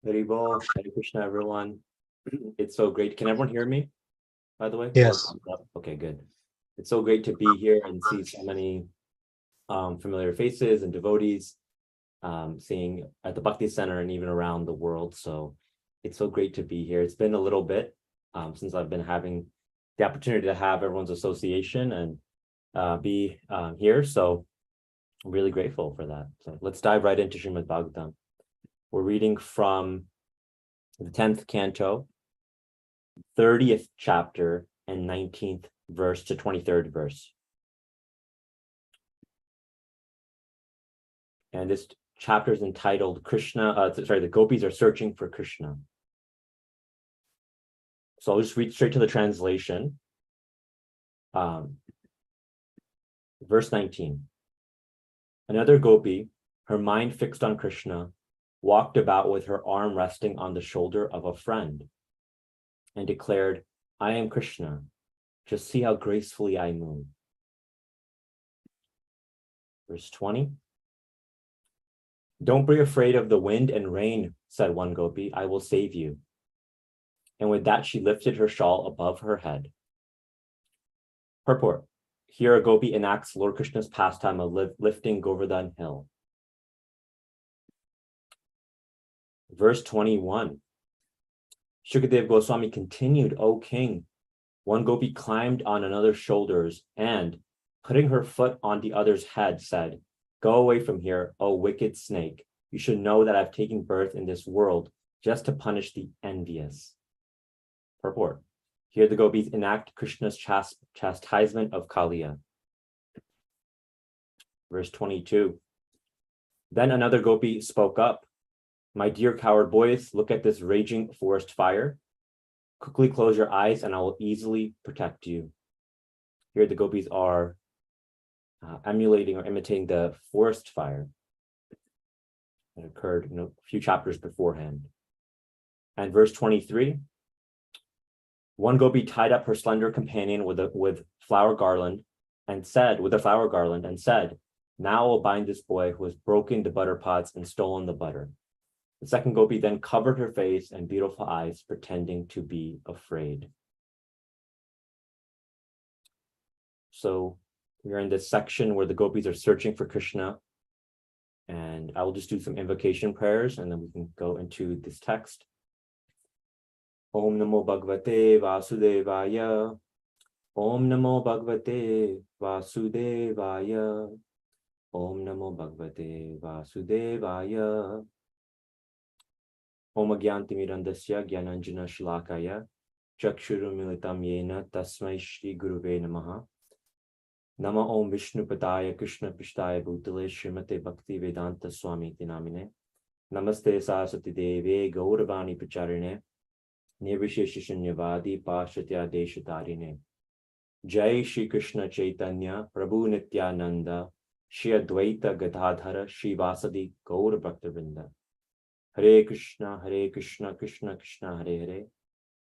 Haribol, Hare Krishna, everyone. It's so great. Can everyone hear me, by the way? Yes. Okay, good. It's so great to be here and see so many familiar faces and devotees seeing at the Bhakti Center and even around the world. So it's so great to be here. It's been a little bit since I've been having the opportunity to have everyone's association and be here. So I'm really grateful for that. So let's dive right into Srimad Bhagavatam. We're reading from the 10th canto, 30th chapter, and 19th verse to 23rd verse. And this chapter is entitled the Gopis are searching for Krishna. So I'll just read straight to the translation. Verse 19. Another Gopi, her mind fixed on Krishna, walked about with her arm resting on the shoulder of a friend and declared, I am Krishna. Just see how gracefully I move. Verse 20. Don't be afraid of the wind and rain, said one Gopi. I will save you. And with that, she lifted her shawl above her head. Purport. Here a Gopi enacts Lord Krishna's pastime of lifting Govardhan hill. Verse 21. Shukadev Goswami continued, O king, one Gopi climbed on another's shoulders and, putting her foot on the other's head, said, Go away from here, O wicked snake. You should know that I've taken birth in this world just to punish the envious. Purport. Here the Gopis enact Krishna's chastisement of Kaliya. Verse 22. Then another Gopi spoke up. My dear coward boys, look at this raging forest fire. Quickly close your eyes and I will easily protect you. Here the Gopis are emulating or imitating the forest fire that occurred a few chapters beforehand. And verse 23. One Gopi tied up her slender companion with a flower garland and said, now I will bind this boy who has broken the butter pots and stolen the butter. The second Gopi then covered her face and beautiful eyes, pretending to be afraid. So we are in this section where the Gopis are searching for Krishna. And I will just do some invocation prayers and then we can go into this text. Om Namo Bhagavate Vasudevaya. Om Namo Bhagavate Vasudevaya. Om Namo Bhagavate Vasudevaya. Om Agyantimirandasya Gyananjana Shlakaya. Chakshuru Militam Yena Tasmai Shri Guruve Namaha. Nama Om Vishnu Padaya Krishna Pishtaya Bhutale Srimate Bhakti Vedanta Swami Tinamine. Namaste Saraswati Deve Gauravani Pacharine. Nirvisheshishanyavadi Pashatya Deshatarine. Jai Shri Krishna Chaitanya Prabhu Nityananda Shri Advaita Gadadhara Shri Vasadi Gaur Bhaktivinoda. Hare Krishna, Krishna Krishna, Hare Hare.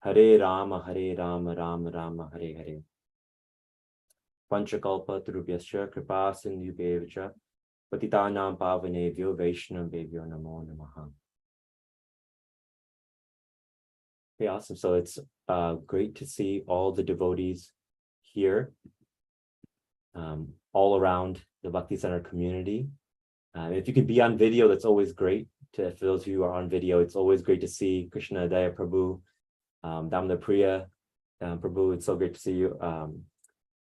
Hare Rama, Rama Rama, Hare Hare. Panchakalpa Tarubhyascha Kripa Sindhubheva Patitanam Pavanebhyo Vaishnavebhyo Namo Namaha. Okay, awesome. So it's great to see all the devotees here, all around the Bhakti Center community. If you could be on video, that's always great. For those of you who are on video, it's always great to see Krishna Daya Prabhu, Damodar Priya Prabhu. It's so great to see you.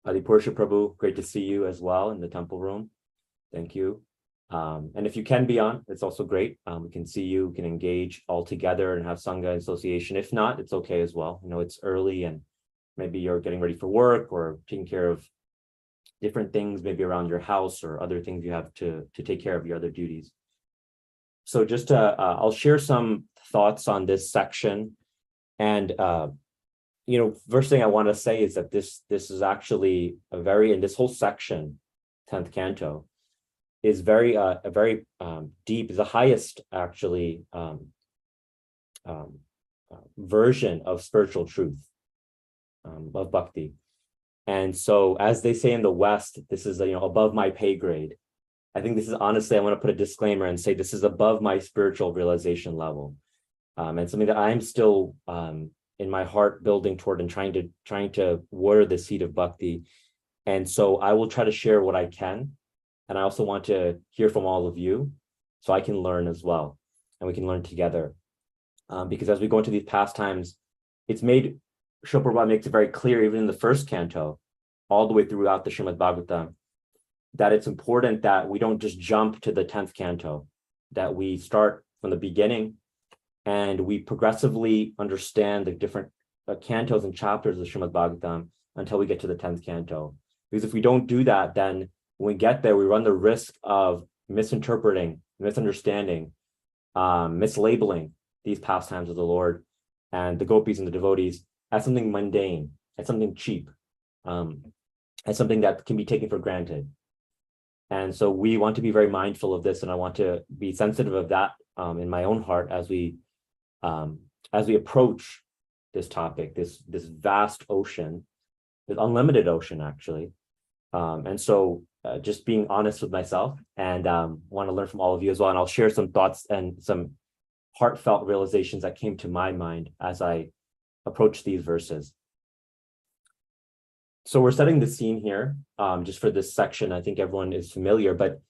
Adipursha Prabhu, great to see you as well in the temple room. Thank you. And if you can be on, it's also great. We can see you, we can engage all together and have Sangha association. If not, it's okay as well. It's early and maybe you're getting ready for work or taking care of different things, maybe around your house or other things you have to take care of your other duties. So just I'll share some thoughts on this section. And, first thing I want to say is that this is actually in this whole section, 10th canto, is very deep, is the highest actually version of spiritual truth, of bhakti. And so as they say in the West, this is above my pay grade. I think this is honestly, I want to put a disclaimer and say this is above my spiritual realization level. and something that I'm still in my heart building toward and trying to water the seed of bhakti. And so I will try to share what I can. And I also want to hear from all of you so I can learn as well. And we can learn together. Because as we go into these pastimes, it's made, Srila Prabhupada makes it very clear, even in the first canto, all the way throughout the Srimad Bhagavatam, that it's important that we don't just jump to the 10th canto, that we start from the beginning and we progressively understand the different cantos and chapters of Srimad Bhagavatam until we get to the 10th canto. Because if we don't do that, then when we get there, we run the risk of misinterpreting, misunderstanding, mislabeling these pastimes of the Lord and the gopis and the devotees as something mundane, as something cheap, as something that can be taken for granted. And so we want to be very mindful of this, and I want to be sensitive of that in my own heart as we approach this topic, this vast ocean, this unlimited ocean, actually. And so just being honest with myself, and want to learn from all of you as well. And I'll share some thoughts and some heartfelt realizations that came to my mind as I approach these verses. So we're setting the scene here just for this section. I think everyone is familiar, but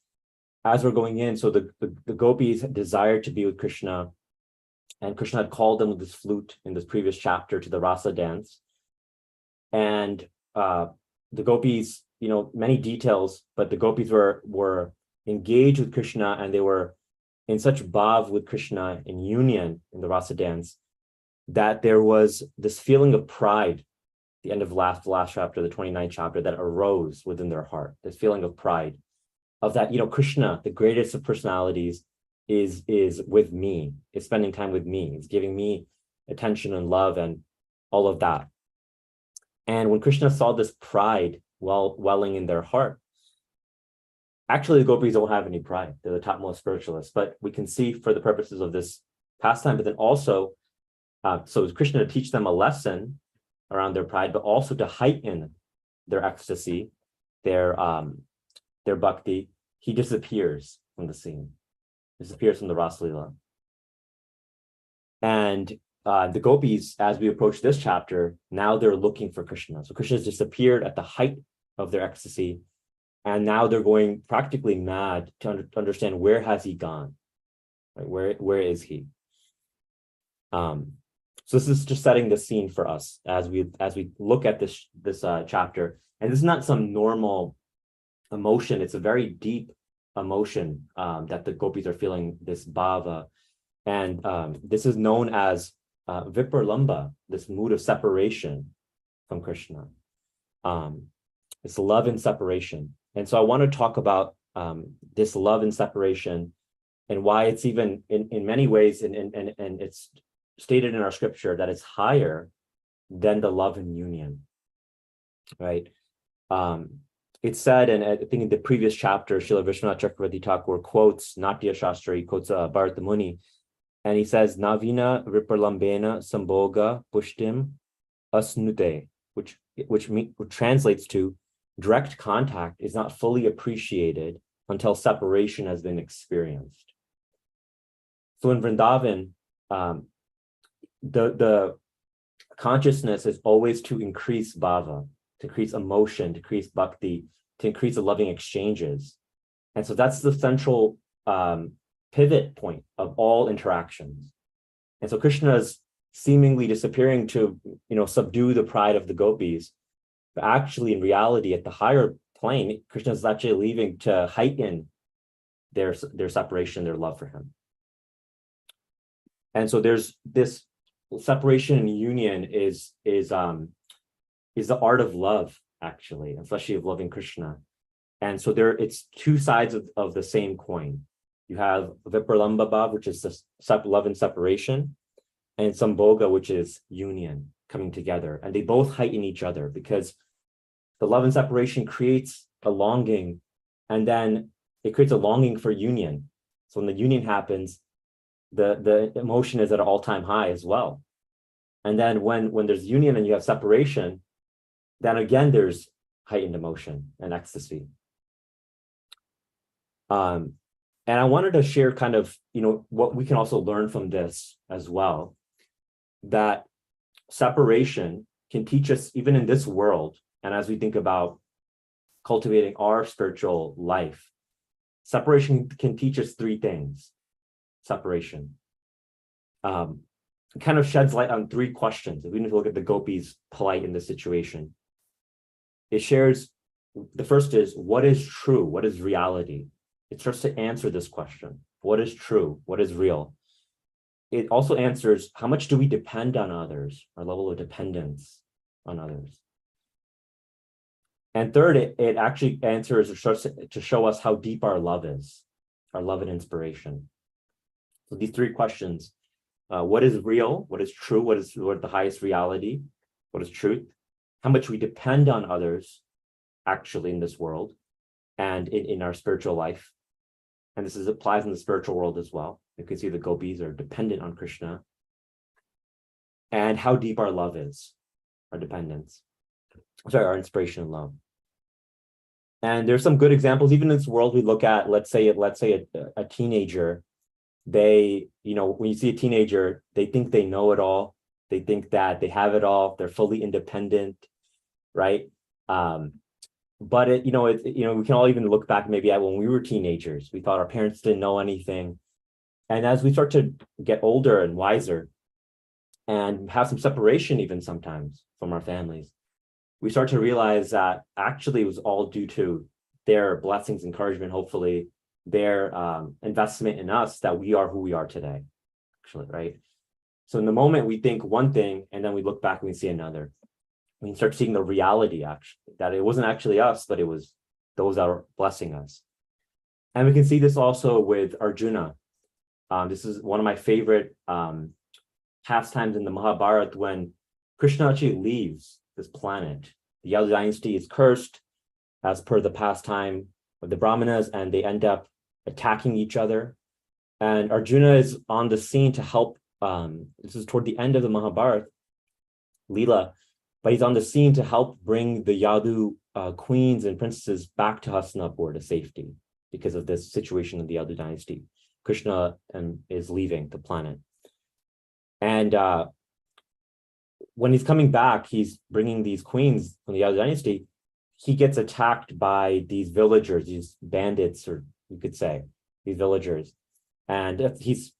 as we're going in, so the gopis desired to be with Krishna, and Krishna had called them with this flute in this previous chapter to the rasa dance. And the gopis, many details, but the gopis were engaged with Krishna, and they were in such bhav with Krishna in union in the rasa dance that there was this feeling of pride, the end of the last chapter, the 29th chapter, that arose within their heart, this feeling of pride, of that, Krishna, the greatest of personalities, is with me, is spending time with me, is giving me attention and love and all of that. And when Krishna saw this pride welling in their heart, actually the gopis don't have any pride. They're the topmost spiritualists, but we can see for the purposes of this pastime, but then also, so it's Krishna to teach them a lesson around their pride, but also to heighten their ecstasy, their bhakti. He disappears from the scene, disappears from the Rasa Lila. And the gopis, as we approach this chapter, now they're looking for Krishna. So Krishna has disappeared at the height of their ecstasy, and now they're going practically mad to understand, where has he gone? Right? Where is he? So this is just setting the scene for us as we look at this chapter. And this is not some normal emotion. It's a very deep emotion that the gopis are feeling, this bhava. And this is known as vipralamba, this mood of separation from Krishna. It's love and separation. And so I want to talk about this love and separation, and why it's even in many ways, and it's stated in our scripture that it's higher than the love and union, right? It's said, and I think in the previous chapter, Srila Vishwanath Chakravarti Thakur quotes Natya Shastra, he quotes Bharata Muni, and he says, Navina Vipralambena Samboga Pushtim Asnute, which translates to, direct contact is not fully appreciated until separation has been experienced. So in Vrindavan, the consciousness is always to increase bhava, to increase emotion, to increase bhakti, to increase the loving exchanges. And so that's the central pivot point of all interactions. And so Krishna is seemingly disappearing to, subdue the pride of the gopis. But actually, in reality, at the higher plane, Krishna is actually leaving to heighten their separation, their love for him. And so there's this separation and union is the art of love, actually, especially of loving Krishna. And so it's two sides of the same coin. You have vipralamba bhav, which is the love and separation, and sambhoga, which is union, coming together. And they both heighten each other, because the love and separation creates a longing, and then it creates a longing for union. So when the union happens, the emotion is at an all-time high as well. And then when there's union and you have separation, then again there's heightened emotion and ecstasy. And I wanted to share kind of, what we can also learn from this as well, that separation can teach us even in this world. And as we think about cultivating our spiritual life, separation can teach us three things. Separation kind of sheds light on three questions. If we need to look at the Gopis' plight in this situation, it shares, the first is, what is true? What is reality? It starts to answer this question. What is true? What is real? It also answers, how much do we depend on others? Our level of dependence on others. And third, it actually answers or starts to show us how deep our love is, our love and inspiration. So these three questions, what is real? What is true? What is the highest reality? What is truth? How much we depend on others actually in this world and in our spiritual life. And this applies in the spiritual world as well. You can see the Gopis are dependent on Krishna. And how deep our love is, our dependence. Our inspiration and love. And there's some good examples, even in this world we look at, let's say a teenager, they, when you see a teenager, they think they know it all. They think that they have it all. They're fully independent, right? But we can all even look back maybe at when we were teenagers. We thought our parents didn't know anything. And as we start to get older and wiser and have some separation even sometimes from our families, we start to realize that actually it was all due to their blessings, encouragement, hopefully, their investment in us, that we are who we are today, actually, right? So in the moment, we think one thing, and then we look back and we see another. We start seeing the reality, actually, that it wasn't actually us, but it was those that were blessing us. And we can see this also with Arjuna. This is one of my favorite pastimes in the Mahabharata, when Krishna actually leaves this planet. The Yadu dynasty is cursed, as per the pastime of the Brahmanas, and they end up attacking each other. And Arjuna is on the scene to help. This is toward the end of the Mahabharata Leela, but he's on the scene to help bring the Yadu queens and princesses back to Hastinapur to safety because of this situation in the Yadu dynasty. Krishna is leaving the planet. And when he's coming back, he's bringing these queens from the Yadu dynasty. He gets attacked by these villagers, these bandits, or you could say, these villagers. And he's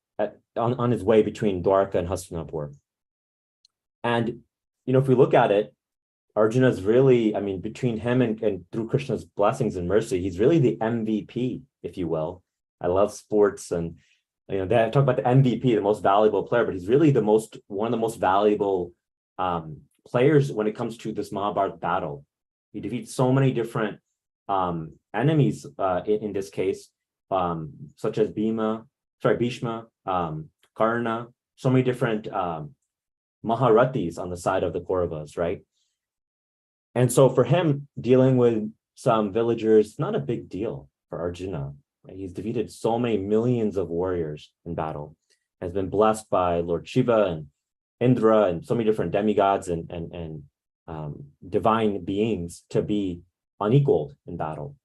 on his way between Dwarka and Hastinapur. And, if we look at it, Arjuna's really, between him and through Krishna's blessings and mercy, he's really the MVP, if you will. I love sports, and they talk about the MVP, the most valuable player, but he's really one of the most valuable players when it comes to this Mahabharata battle. He defeats so many different enemies in this case, such as Bhishma, Karna, so many different Maharathis on the side of the Kauravas, right? And so for him, dealing with some villagers, not a big deal for Arjuna. Right? He's defeated so many millions of warriors in battle, has been blessed by Lord Shiva and Indra and so many different demigods and divine beings to be unequaled in battle.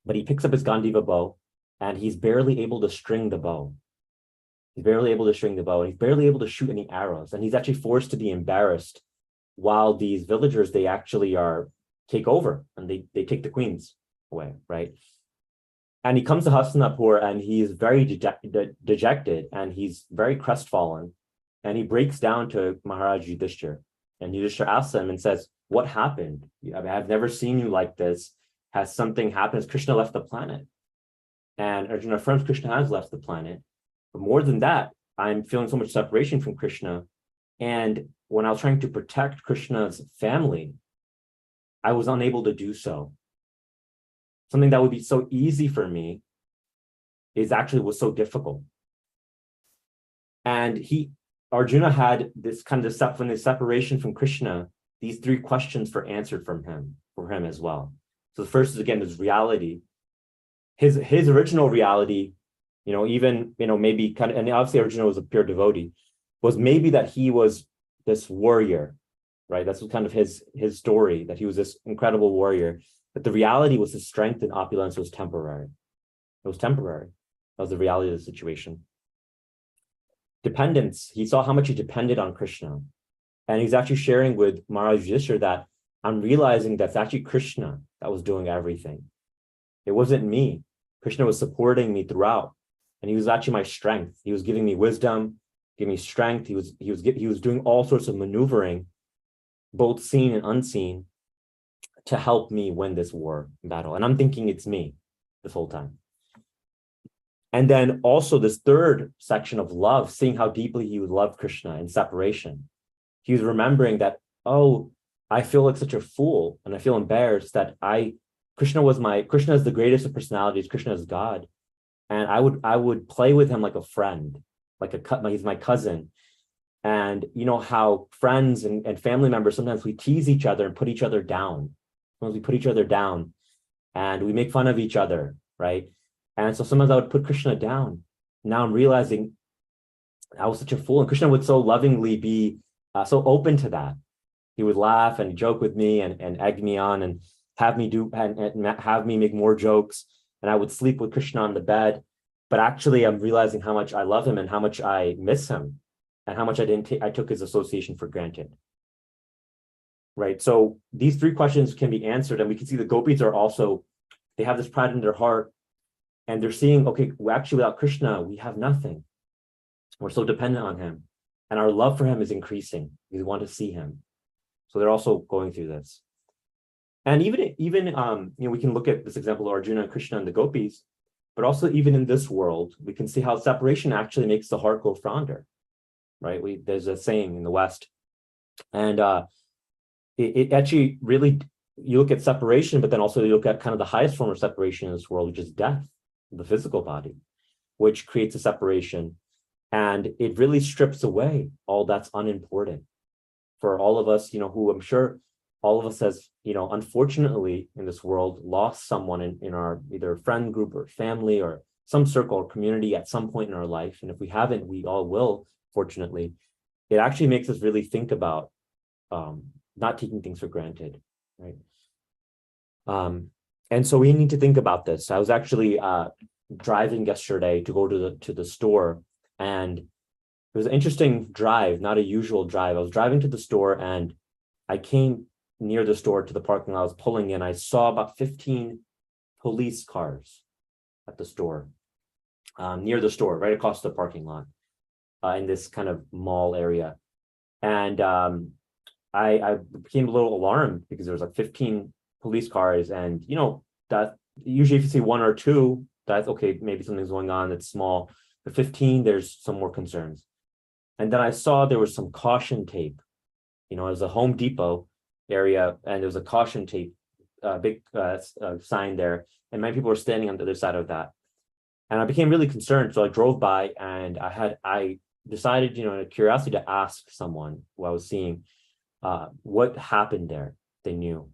But he picks up his Gandiva bow, and he's barely able to string the bow. He's barely able to string the bow, and he's barely able to shoot any arrows. And he's actually forced to be embarrassed while these villagers, they actually take over, and they take the queens away, right? And he comes to Hastinapur, and he is very dejected, and he's very crestfallen. And he breaks down to Maharaj Yudhishthira. And Yudhishthira asks him and says, what happened? I've never seen you like this. Has something happened? Has Krishna left the planet? And Arjuna affirms Krishna has left the planet. But more than that, I'm feeling so much separation from Krishna. And when I was trying to protect Krishna's family, I was unable to do so. Something that would be so easy for me was so difficult. And Arjuna had this kind of separation from Krishna, these three questions for him as well. So the first is, again, is reality. His original reality, maybe kind of, and obviously Arjuna was a pure devotee, was maybe that he was this warrior, right? That's kind of his story, that he was this incredible warrior. But the reality was his strength and opulence was temporary. It was temporary. That was the reality of the situation. Dependence, he saw how much he depended on Krishna. And he's actually sharing with Maharaj Yudhishthira that I'm realizing that's actually Krishna that was doing everything. It wasn't me. Krishna was supporting me throughout. And he was actually my strength. He was giving me wisdom, giving me strength. He was doing all sorts of maneuvering, both seen and unseen, to help me win this war battle. And I'm thinking it's me this whole time. And then also this third section of love, seeing how deeply he would love Krishna in separation. He was remembering that, oh, I feel like such a fool and I feel embarrassed that Krishna is the greatest of personalities. Krishna is God. And I would play with him like a friend, he's my cousin. And you know how friends and family members, sometimes we tease each other and put each other down. Sometimes we put each other down and we make fun of each other, right? And so sometimes I would put Krishna down. Now I'm realizing I was such a fool. And Krishna would so lovingly be so open to that. He would laugh and joke with me and egg me on and have me have me make more jokes. And I would sleep with Krishna on the bed. But actually, I'm realizing how much I love him and how much I miss him and how much I took his association for granted. Right. So these three questions can be answered. And we can see the gopis they have this pride in their heart. And they're seeing, okay, actually without Krishna, we have nothing. We're so dependent on him. And our love for him is increasing. We want to see him. So they're also going through this. And even we can look at this example of Arjuna, Krishna, and the gopis, but also even in this world, we can see how separation actually makes the heart grow fonder, right? There's a saying in the West. And it actually really, you look at separation, but then also you look at kind of the highest form of separation in this world, which is death, the physical body, which creates a separation. And it really strips away all that's unimportant for all of us, who I'm sure all of us has, unfortunately in this world, lost someone in our either friend group or family or some circle or community at some point in our life. And if we haven't, we all will, fortunately. It actually makes us really think about not taking things for granted, right? And so we need to think about this. I was actually driving yesterday to go to the store, and it was an interesting drive, not a usual drive. I was driving to the store, and I came near the store to the parking lot. I was pulling in. I saw about 15 police cars at the store, near the store, right across the parking lot, in this kind of mall area. And I became a little alarmed because there was like 15 police cars, and that usually if you see one or two, that's okay, maybe something's going on, it's small. But 15, there's some more concerns. And then I saw there was some caution tape. It was a Home Depot area, and there was a caution tape, big sign there, and many people were standing on the other side of that. And I became really concerned, so I drove by, and I decided, in a curiosity, to ask someone who I was seeing what happened there. They knew.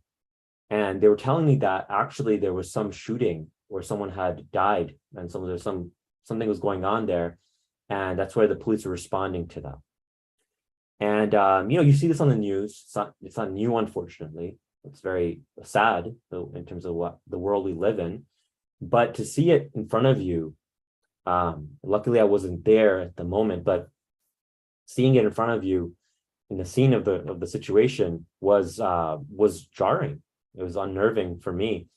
And they were telling me that actually there was some shooting where someone had died, and something was going on there, and that's why the police are responding to that. And you see this on the news. It's not new, unfortunately. It's very sad in terms of what the world we live in. But to see it in front of you, luckily I wasn't there at the moment, but seeing it in front of you in the scene of the situation was jarring. It was unnerving for me.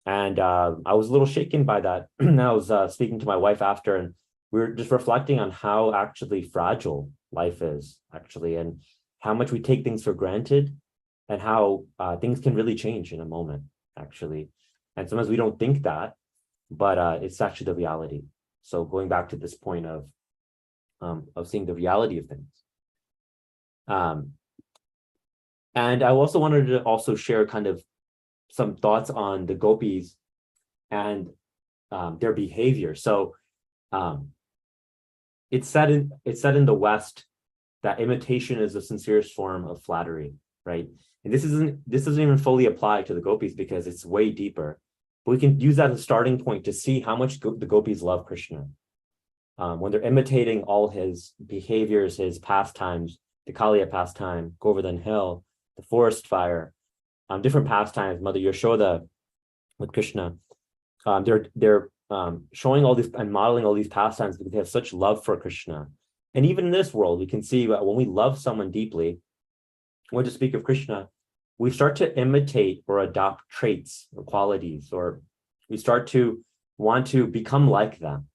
And I was a little shaken by that. I was speaking to my wife after, and we were just reflecting on how actually fragile life is, actually, and how much we take things for granted, and how things can really change in a moment, actually. And sometimes we don't think that, but it's actually the reality. So going back to this point of seeing the reality of things. And I also wanted to also share kind of some thoughts on the gopis and their behavior. So it's said in the West that imitation is the sincerest form of flattery, right? And this doesn't even fully apply to the gopis because it's way deeper. But we can use that as a starting point to see how much the gopis love Krishna. When they're imitating all his behaviors, his pastimes, the Kaliya pastime, Govardhan Hill, the forest fire, different pastimes, Mother Yashoda with Krishna, they're showing all these and modeling all these pastimes because they have such love for Krishna. And even in this world, we can see that when we love someone deeply, when to speak of Krishna, we start to imitate or adopt traits or qualities, or we start to want to become like them,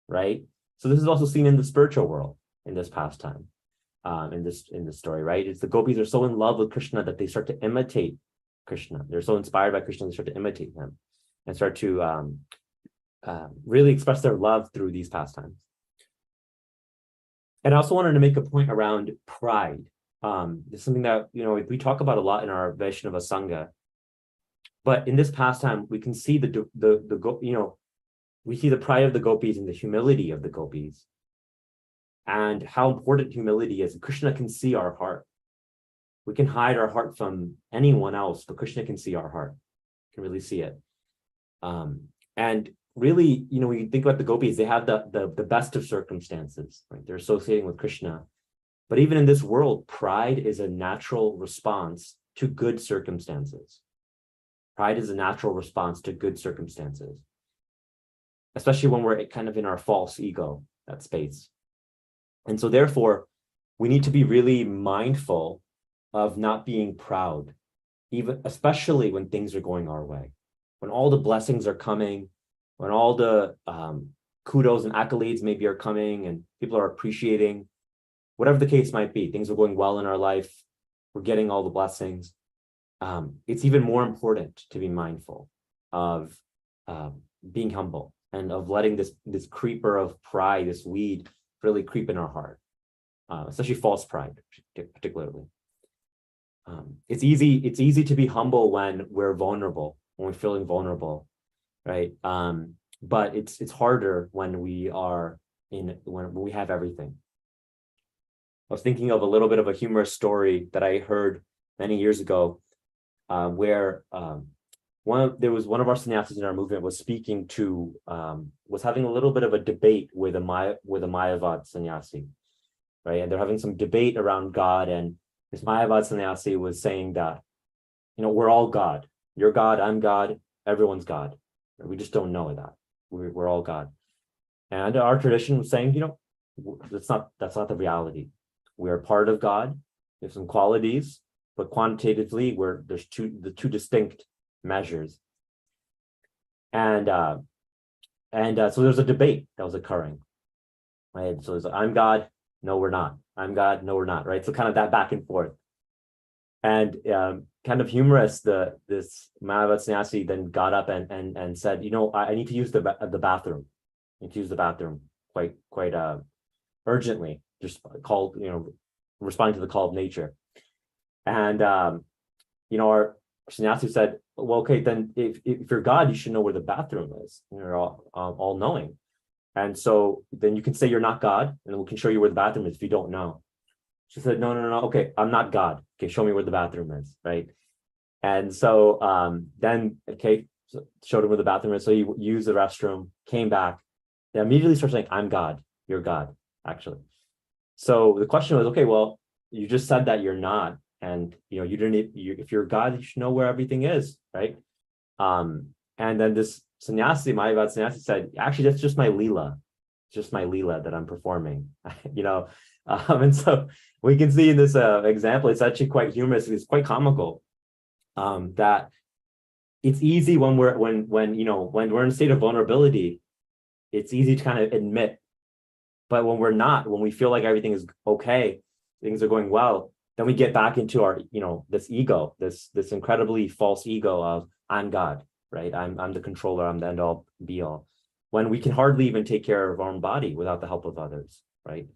right? So this is also seen in the spiritual world in this pastime, in this story, right? It's the gopis are so in love with Krishna that they start to imitate Krishna. They're so inspired by Krishna, they start to imitate him and start to really express their love through these pastimes. And I also wanted to make a point around pride. It's something that, we talk about a lot in our Vaishnava Sangha. But in this pastime, we can see we see the pride of the gopis and the humility of the gopis, and how important humility is. Krishna can see our heart. We can hide our heart from anyone else, but Krishna can see our heart, can really see it. And really, when you think about the gopis, they have the best of circumstances, right? They're associating with Krishna. But even in this world, pride is a natural response to good circumstances. Pride is a natural response to good circumstances, especially when we're kind of in our false ego, that space. And so therefore, we need to be really mindful of not being proud, especially when things are going our way, when all the blessings are coming, when all the kudos and accolades maybe are coming and people are appreciating, whatever the case might be, things are going well in our life, we're getting all the blessings. It's even more important to be mindful of being humble and of letting this creeper of pride, this weed, really creep in our heart, especially false pride, particularly. It's easy to be humble when we're vulnerable, when we're feeling vulnerable, right? But it's harder when we have everything. I was thinking of a little bit of a humorous story that I heard many years ago, where there was one of our sannyasis in our movement was speaking to, was having a little bit of a debate with a Mayavad sannyasi, right? And they're having some debate around God, and this Mayavad sannyasi was saying that, we're all God. You're God, I'm God, everyone's God. We just don't know that. We're all God. And our tradition was saying, that's not the reality. We're part of God. There's some qualities, but quantitatively, there's two distinct measures. And so there's a debate that was occurring, right? So it's I'm God, no, we're not. I'm God, no, we're not, right? So kind of that back and forth. And kind of humorous, this Mayavad sannyasi then got up and said, I need to use the bathroom. I need to use the bathroom quite urgently, just called, responding to the call of nature. And our sannyasi said, well, okay, then if you're God, you should know where the bathroom is. You're all knowing. And so then you can say you're not God, and we can show you where the bathroom is if you don't know. She said, no, okay, I'm not God. Okay, show me where the bathroom is, right? And so then, okay, so showed him where the bathroom is. So he used the restroom, came back, they immediately started saying, I'm God, you're God, actually. So the question was, okay, well, you just said that you're not, and if you're God, you should know where everything is, right? And then this sannyasi, Mayavad sannyasi, said, actually, that's just my leela. It's just my leela that I'm performing, and so we can see in this example, it's actually quite humorous. It's quite comical, that it's easy when we're in a state of vulnerability, it's easy to kind of admit. But when we're not, when we feel like everything is okay, things are going well, then we get back into our, this ego, this incredibly false ego of I'm God, right? I'm the controller, I'm the end all be all, when we can hardly even take care of our own body without the help of others, right?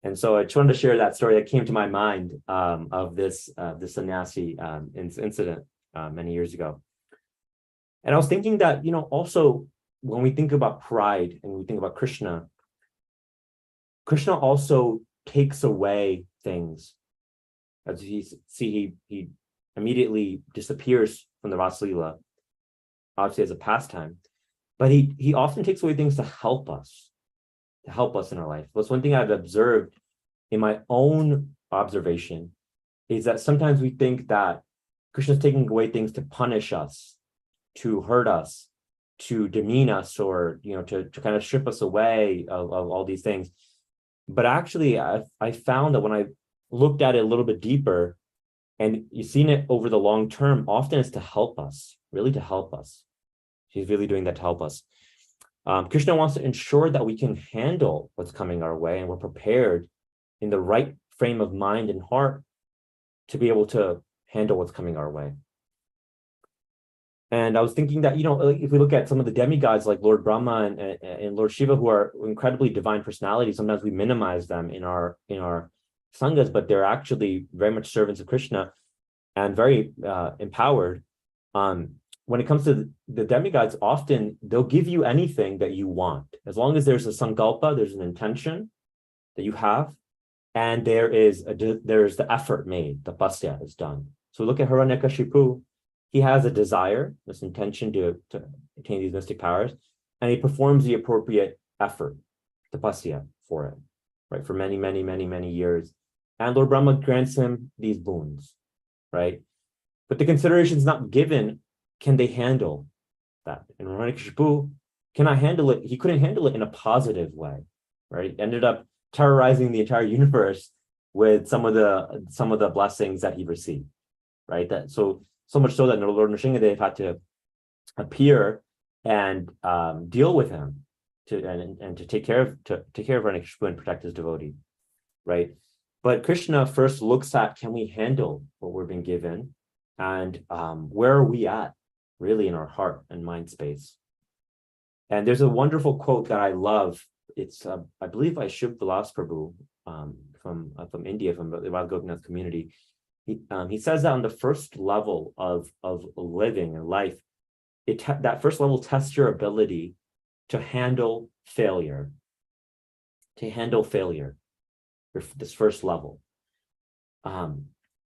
And so I just wanted to share that story that came to my mind of this sannyasi incident many years ago. And I was thinking that, also when we think about pride and we think about Krishna also takes away things. As you see, he immediately disappears from the Rasa Leela, obviously as a pastime, but he often takes away things to help us in our life. That's one thing I've observed in my own observation, is that sometimes we think that Krishna's taking away things to punish us, to hurt us, to demean us or, to kind of strip us away of all these things. But actually, I found that when I looked at it a little bit deeper, and you've seen it over the long term, often it's to help us, really to help us. She's really doing that to help us. Krishna wants to ensure that we can handle what's coming our way and we're prepared in the right frame of mind and heart to be able to handle what's coming our way. And I was thinking that, if we look at some of the demigods like Lord Brahma and Lord Shiva, who are incredibly divine personalities, sometimes we minimize them in our sanghas, but they're actually very much servants of Krishna and very empowered. When it comes to the demigods, often they'll give you anything that you want, as long as there's a sankalpa, there's an intention that you have, and there's the effort made, the tapasya is done. So look at Hiranyakashipu. He has a desire, this intention to attain these mystic powers, and he performs the appropriate effort, tapasya, for it, right, for many, many, many, many years. And Lord Brahma grants him these boons, right? But the consideration is not given, can they handle that? And Hiranyakashipu cannot handle it. He couldn't handle it in a positive way, right? Ended up terrorizing the entire universe with some of the blessings that he received, right? So much so that Lord Nrsimhadev had to appear and deal with him to take care of Hiranyakashipu and protect his devotee, right? But Krishna first looks at, can we handle what we're being given, and where are we at really in our heart and mind space? And there's a wonderful quote that I love. It's I believe by Shubh Vilas Prabhu from India, from the Radha Gopinath community. He says that on the first level of living and life, that first level tests your ability to handle failure. This first level.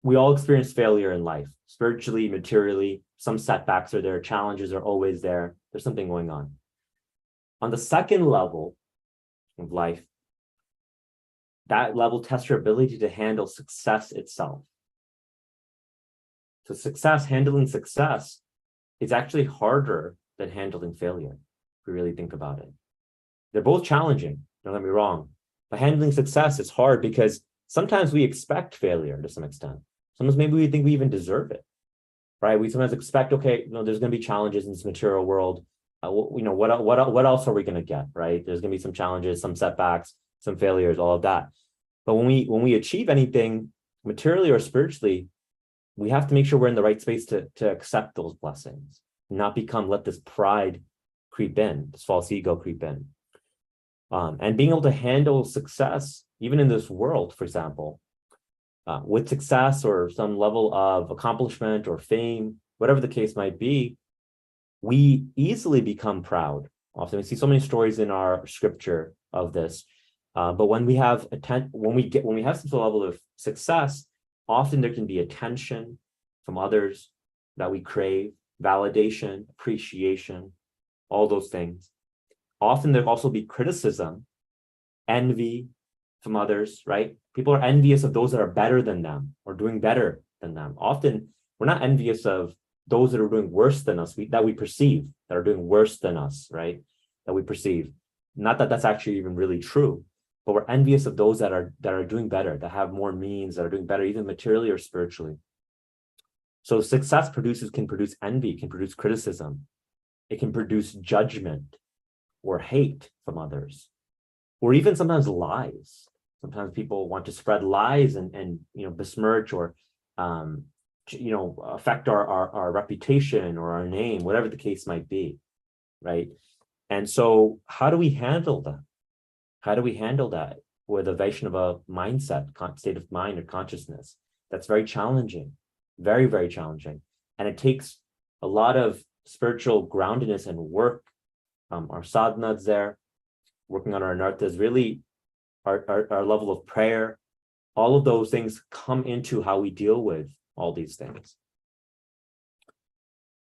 We all experience failure in life, spiritually, materially. Some setbacks are there, challenges are always there. There's something going on. On the second level of life, that level tests your ability to handle success itself. So handling success is actually harder than handling failure, if we really think about it. They're both challenging, don't get me wrong. But handling success is hard because sometimes we expect failure to some extent. Sometimes maybe we think we even deserve it, right? We sometimes expect, okay, there's going to be challenges in this material world. What else are we going to get, right? There's going to be some challenges, some setbacks, some failures, all of that. But when we achieve anything materially or spiritually, we have to make sure we're in the right space to accept those blessings, not let this pride creep in, this false ego creep in. And being able to handle success, even in this world, for example, with success or some level of accomplishment or fame, whatever the case might be, we easily become proud. Often we see so many stories in our scripture of this. But when we have some level of success, often there can be attention from others that we crave, validation, appreciation, all those things. Often there'll also be criticism, envy from others, right? People are envious of those that are better than them or doing better than them. Often we're not envious of those that are doing worse than us, that we perceive, that are doing worse than us, right? That we perceive. Not that that's actually even really true, but we're envious of those that are doing better, that have more means, that are doing better, even materially or spiritually. So success can produce envy, can produce criticism. It can produce judgment or hate from others, or even sometimes lies. Sometimes people want to spread lies and besmirch or affect our reputation or our name, whatever the case might be, right? And so how do we handle that? How do we handle that with a Vaishnava mindset, state of mind or consciousness? That's very challenging, very, very challenging. And it takes a lot of spiritual groundedness and work. Our sadhanas there, working on our anarthas, really our level of prayer, all of those things come into how we deal with all these things.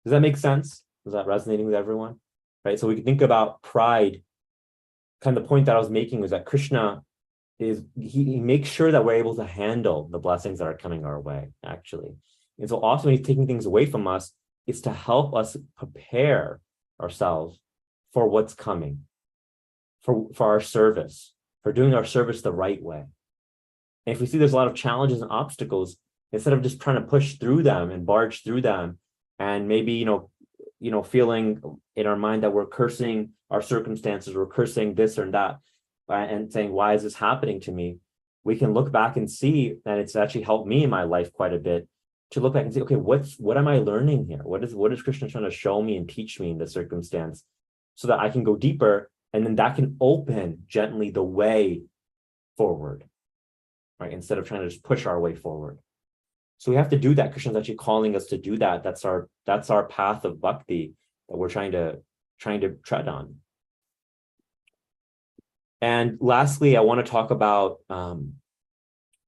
Does that make sense? Is that resonating with everyone? Right. So we can think about pride. Kind of the point that I was making was that Krishna he makes sure that we're able to handle the blessings that are coming our way, actually. And so often when he's taking things away from us, it's to help us prepare ourselves for what's coming, for our service, for doing our service the right way. And if we see there's a lot of challenges and obstacles, instead of just trying to push through them and barge through them, and maybe, feeling in our mind that we're cursing our circumstances, we're cursing this or that, and saying, why is this happening to me? We can look back and see, and it's actually helped me in my life quite a bit, to look back and say, okay, what am I learning here? What is Krishna trying to show me and teach me in this circumstance, so that I can go deeper, and then that can open gently the way forward, right? Instead of trying to just push our way forward. So we have to do that. Krishna's actually calling us to do that. That's our path of bhakti that we're trying to tread on. And lastly, I want to talk about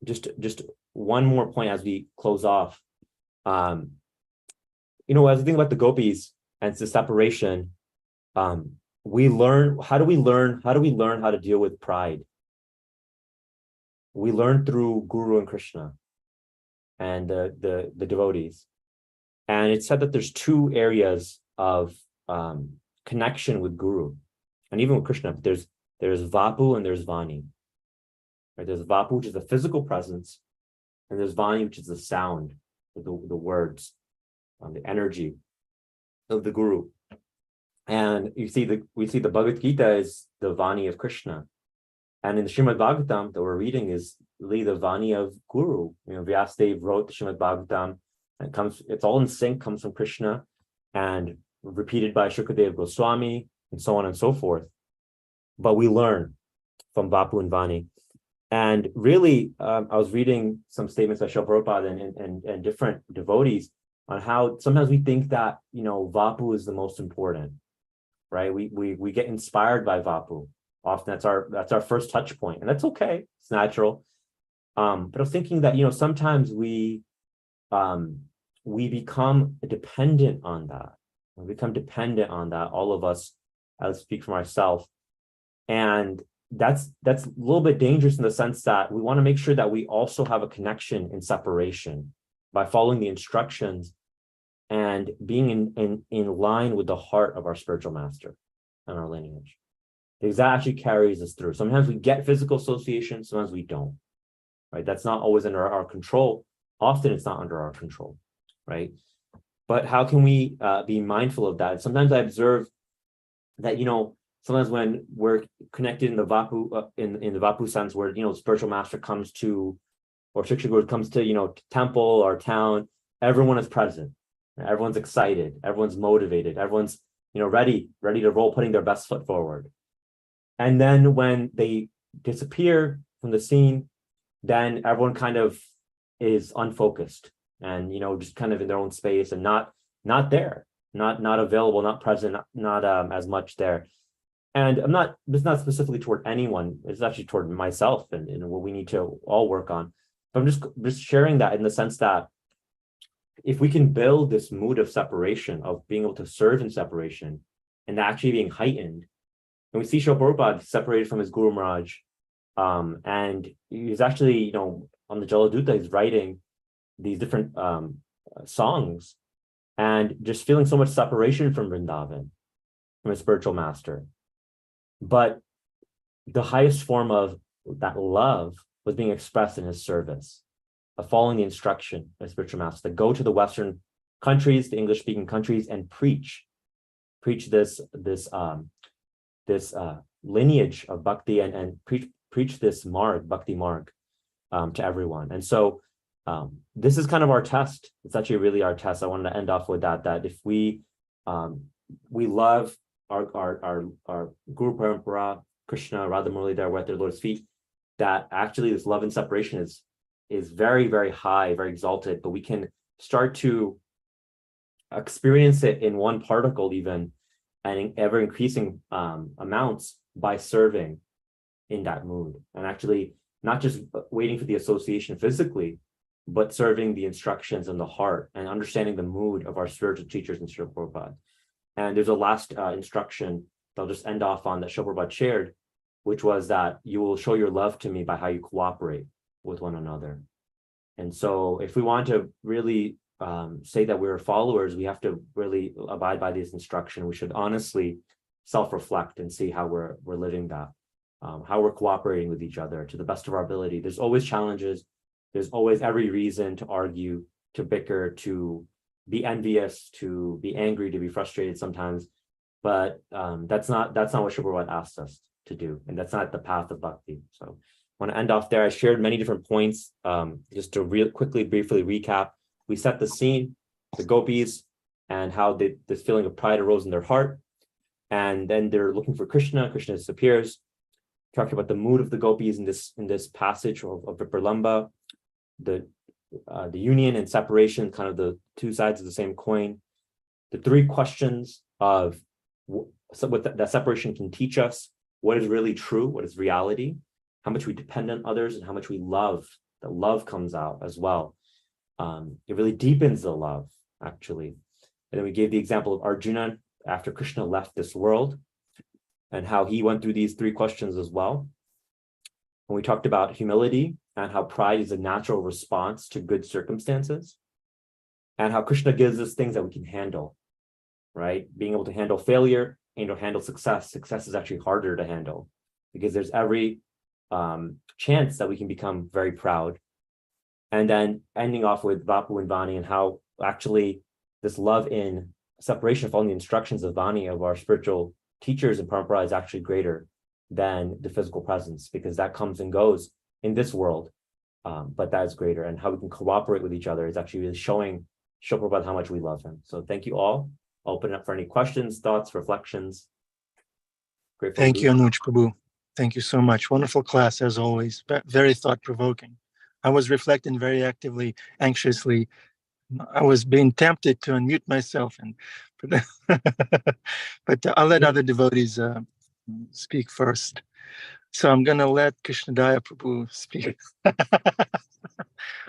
just one more point as we close off. As we think about the gopis and it's the separation, we learn how to deal with pride. We learn through Guru and Krishna and the devotees. And it's said that there's two areas of connection with Guru and even with Krishna. There's Vapu and there's Vani. Right? There's Vapu, which is the physical presence, and there's Vani, which is the sound, the words, the energy of the Guru. And we see the Bhagavad Gita is the Vani of Krishna. And in the Srimad Bhagavatam that we're reading is really the Vani of Guru. Vyasadeva wrote the Srimad Bhagavatam, and it's all in sync, comes from Krishna, and repeated by Shukadeva Goswami, and so on and so forth. But we learn from Vapu and Vani. And really, I was reading some statements by Srila Prabhupada and different devotees on how sometimes we think that, Vapu is the most important, right? We get inspired by Vapu. Often that's our first touch point, and that's okay. It's natural. But I was thinking that, sometimes we become dependent on that. We become dependent on that, all of us. I'll speak for myself. And that's a little bit dangerous in the sense that we want to make sure that we also have a connection in separation by following the instructions and being in line with the heart of our spiritual master and our lineage. Because that actually carries us through. Sometimes we get physical association, sometimes we don't, right? That's not always under our control. Often it's not under our control, right? But how can we be mindful of that? Sometimes I observe that, sometimes when we're connected in the Vapu, in the Vapu sense, where, spiritual master comes to, or Shiksha Guru comes to, temple or town, everyone is present. Everyone's excited. Everyone's motivated. Everyone's, ready to roll, putting their best foot forward. And then when they disappear from the scene, then everyone kind of is unfocused and, just kind of in their own space and not there, not available, not present, not as much there. And it's not specifically toward anyone. It's actually toward myself and what we need to all work on. But I'm just sharing that in the sense that if we can build this mood of separation, of being able to serve in separation and actually being heightened. And we see Srila Prabhupada separated from his Guru Maharaj, and he's actually, on the Jaladuta, he's writing these different songs and just feeling so much separation from Vrindavan, from his spiritual master. But the highest form of that love was being expressed in his service, of following the instruction of spiritual master, to go to the Western countries, the English-speaking countries, and preach this lineage of bhakti and preach this bhakti marg to everyone. And so this is kind of our test. It's actually really our test. I wanted to end off with that if we love our Guru Parampara, Krishna, Radha Murli, we're at their Lord's feet, that actually this love and separation is very, very high, very exalted, but we can start to experience it in one particle even, and in ever increasing amounts by serving in that mood. And actually not just waiting for the association physically, but serving the instructions in the heart and understanding the mood of our spiritual teachers in Srila Prabhupada. And there's a last instruction that I'll just end off on that Srila Prabhupada shared, which was that you will show your love to me by how you cooperate with one another. And so if we want to really say that we're followers, we have to really abide by this instruction. We should honestly self-reflect and see how we're living that, how we're cooperating with each other to the best of our ability. There's always challenges. There's always every reason to argue, to bicker, to be envious, to be angry, to be frustrated sometimes. But that's not what Srila Prabhupada asked us to do, and that's not the path of bhakti. So I want to end off there. I shared many different points. Just to briefly recap, we set the scene, the gopis, and how this feeling of pride arose in their heart, and then they're looking for Krishna. Krishna disappears. Talked about the mood of the gopis in this passage of Vipralamba, the union and separation, kind of the two sides of the same coin. The three questions of what that separation can teach us: what is really true, what is reality, how much we depend on others, and how much we love. That love comes out as well. It really deepens the love, actually. And then we gave the example of Arjuna after Krishna left this world, and how he went through these three questions as well. And we talked about humility and how pride is a natural response to good circumstances, and how Krishna gives us things that we can handle, right? Being able to handle failure, handle success. Success is actually harder to handle because there's every chance that we can become very proud. And then ending off with Vapu and Vani, and how actually this love in separation, following the instructions of Vani, of our spiritual teachers in Parampara, is actually greater than the physical presence, because that comes and goes in this world, but that is greater. And how we can cooperate with each other is actually really showing Prabhupada how much we love him. So thank you all. I'll open it up for any questions, thoughts, reflections. Grateful. Thank you, Anuj Prabhu. Thank you so much. Wonderful class as always. Very thought-provoking. I was reflecting very actively, anxiously. I was being tempted to unmute myself, but I'll let other devotees speak first. So I'm going to let Krishnadaya Prabhu speak.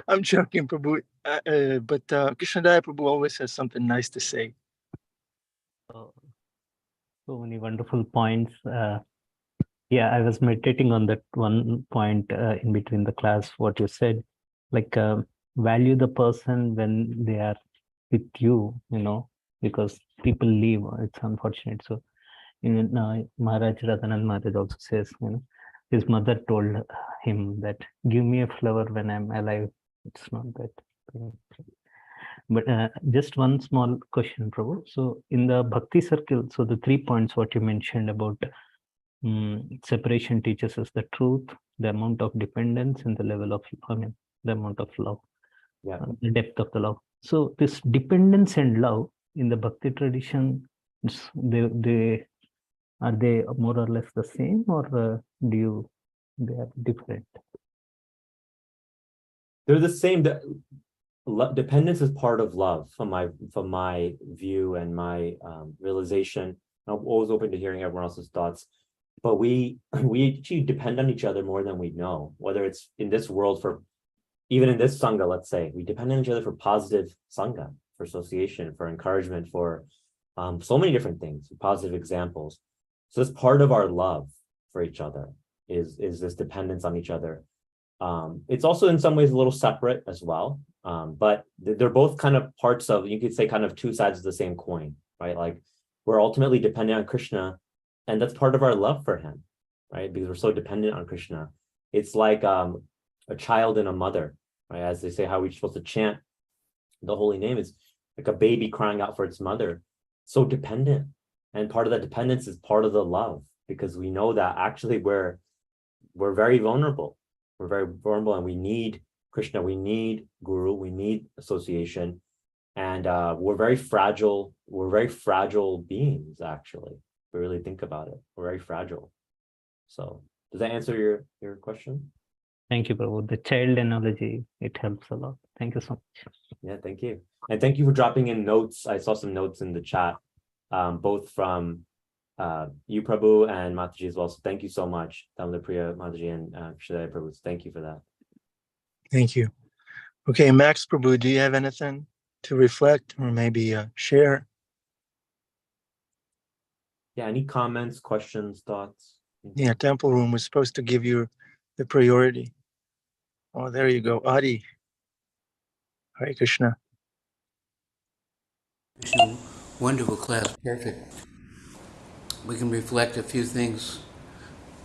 I'm joking, Prabhu, but Krishnadaya Prabhu always has something nice to say. So many wonderful points. Yeah, I was meditating on that one point in between the class, what you said, like value the person when they are with you, because people leave. It's unfortunate. So Maharaj Radhanand Maharaj also says, his mother told him that, give me a flower when I'm alive. It's not that. But just one small question, Prabhu. So in the bhakti circle, so the 3 points what you mentioned about separation teaches us the truth, the amount of dependence, and the level of, the amount of love, the depth of the love. So this dependence and love in the bhakti tradition, they are they more or less the same, or they are different? They're the same. Dependence is part of love, from my view and my realization. I'm always open to hearing everyone else's thoughts. But we actually depend on each other more than we know, whether it's in this world, even in this Sangha, let's say, we depend on each other for positive Sangha, for association, for encouragement, for so many different things, positive examples. So it's part of our love for each other, is this dependence on each other. It's also in some ways a little separate as well, but they're both kind of parts of, you could say, kind of two sides of the same coin, right? Like, we're ultimately dependent on Krishna, and that's part of our love for him, right? Because we're so dependent on Krishna. It's like a child and a mother, right? As they say, how we're supposed to chant the holy name is like a baby crying out for its mother. So dependent. And part of that dependence is part of the love, because we know that actually we're very vulnerable. We're very vulnerable, and we need Krishna, we need Guru, we need association. And we're very fragile. We're very fragile beings, actually. We really think about it. We're very fragile. So does that answer your question? Thank you, Prabhu. The child analogy, it helps a lot. Thank you so much. Yeah, thank you. And thank you for dropping in notes. I saw some notes in the chat, both from you, Prabhu, and Mataji as well. So thank you so much, Damodar Priya, Mataji, and Krishnadaya Prabhu. So thank you for that. Thank you. Okay, Max Prabhu, do you have anything to reflect or maybe share? Yeah, any comments, questions, thoughts? Yeah, Temple Room was supposed to give you the priority. Oh, there you go, Adi. Hare Krishna. Krishna, wonderful class, perfect. We can reflect a few things.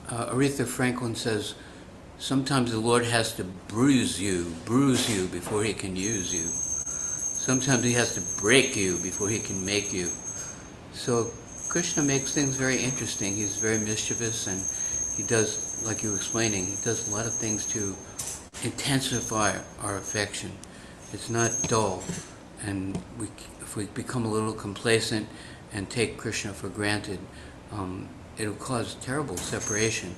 Aretha Franklin says, sometimes the Lord has to bruise you before he can use you. Sometimes he has to break you before he can make you. So Krishna makes things very interesting. He's very mischievous, and he does, like you were explaining, he does a lot of things to intensify our affection. It's not dull. And if we become a little complacent and take Krishna for granted, it'll cause terrible separation.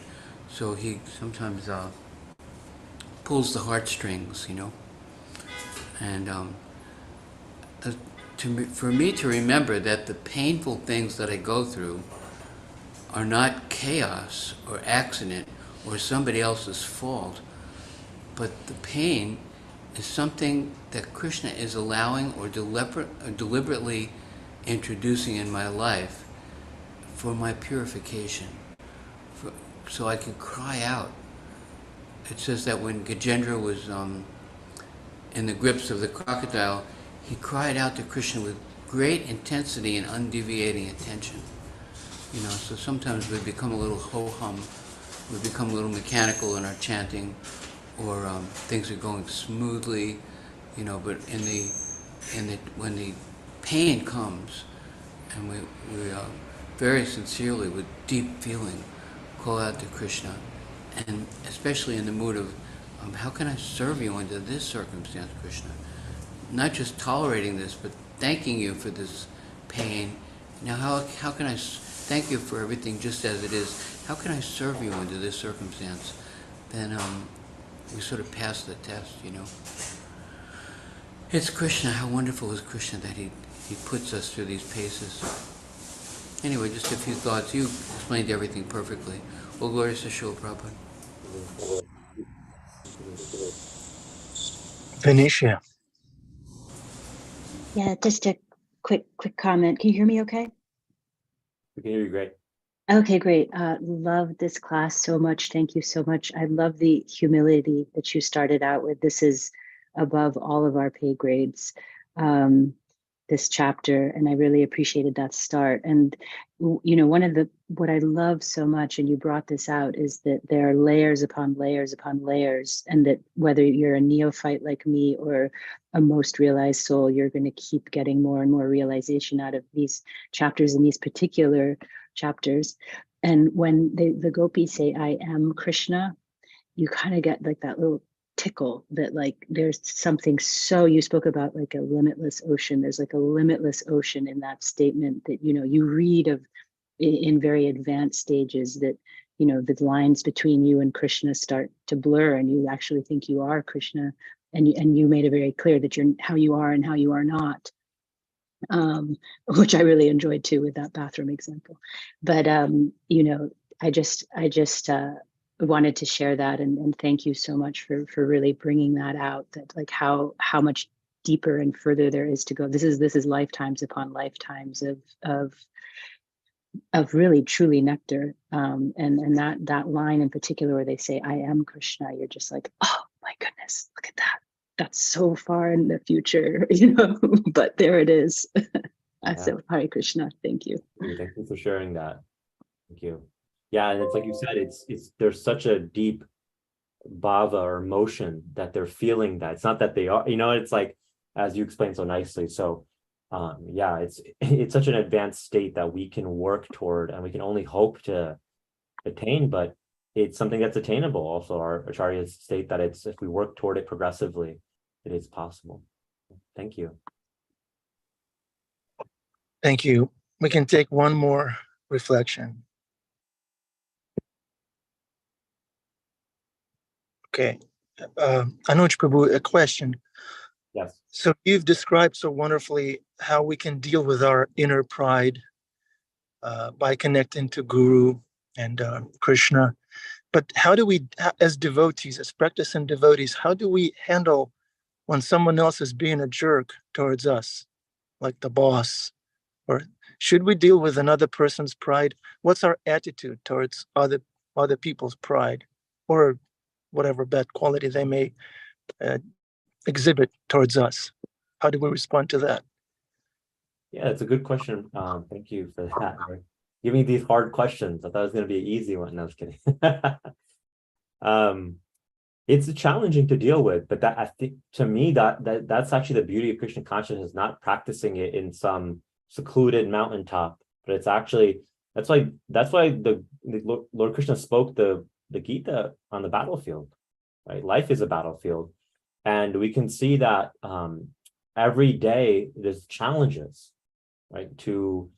So he sometimes pulls the heartstrings, you know. And for me to remember that the painful things that I go through are not chaos or accident or somebody else's fault, but the pain is something that Krishna is allowing or deliberately introducing in my life for my purification, so I can cry out. It says that when Gajendra was in the grips of the crocodile, he cried out to Krishna with great intensity and undeviating attention. You know, so sometimes we become a little ho-hum, we become a little mechanical in our chanting, or things are going smoothly, you know. But when the pain comes, and we very sincerely, with deep feeling, call out to Krishna, and especially in the mood of, how can I serve you under this circumstance, Krishna? Not just tolerating this, but thanking you for this pain. Now, how can I thank you for everything just as it is? How can I serve you under this circumstance? Then we sort of pass the test, you know. It's Krishna. How wonderful is Krishna that he puts us through these paces. Anyway, just a few thoughts. You explained everything perfectly. Well, glory to Srila Prabhupada. Venetia. Yeah, just a quick comment. Can you hear me okay? We can hear you great. Okay, great. Love this class so much. Thank you so much. I love the humility that you started out with. This is above all of our pay grades, this chapter, and I really appreciated that start. And, you know, what I love so much, and you brought this out, is that there are layers upon layers upon layers, and that whether you're a neophyte like me or a most realized soul, you're going to keep getting more and more realization out of these chapters and these particular chapters. And when the gopis say, I am Krishna, you kind of get like that little tickle that like there's something. So you spoke about like a limitless ocean. There's like a limitless ocean in that statement that, you know, you read of in very advanced stages, that, you know, the lines between you and Krishna start to blur and you actually think you are Krishna. And you made it very clear that you're how you are and how you are not. Which I really enjoyed too with that bathroom example. But you know, I just wanted to share that and thank you so much for really bringing that out, that like how much deeper and further there is to go. This is lifetimes upon lifetimes of really truly nectar. And that line in particular where they say, I am Krishna, you're just like, oh my goodness, look at that. That's so far in the future, you know, but there it is. So Hare Krishna, thank you. Thank you for sharing that. Thank you. Yeah, and it's like you said, it's there's such a deep bhava or emotion that they're feeling, that it's not that they are, you know, it's like, as you explained so nicely. So yeah, it's such an advanced state that we can work toward, and we can only hope to attain, but it's something that's attainable. Also, our acharyas state that it's, if we work toward it progressively, it is possible. Thank you. Thank you. We can take one more reflection. Okay. Anuj Prabhu, a question. Yes. So you've described so wonderfully how we can deal with our inner pride by connecting to Guru and Krishna. But how do we, as devotees, as practicing devotees, how do we handle when someone else is being a jerk towards us, like the boss? Or should we deal with another person's pride? What's our attitude towards other people's pride, or whatever bad quality they may exhibit towards us? How do we respond to that? Yeah, it's a good question. Thank you for that. Give me these hard questions. I thought it was going to be an easy one. No, I was kidding. It's challenging to deal with, but that, I think, to me, that's actually the beauty of Krishna consciousness, not practicing it in some secluded mountaintop, but it's actually that's why the Lord Krishna spoke the Gita on the battlefield, right? Life is a battlefield, and we can see that every day there's challenges, right, to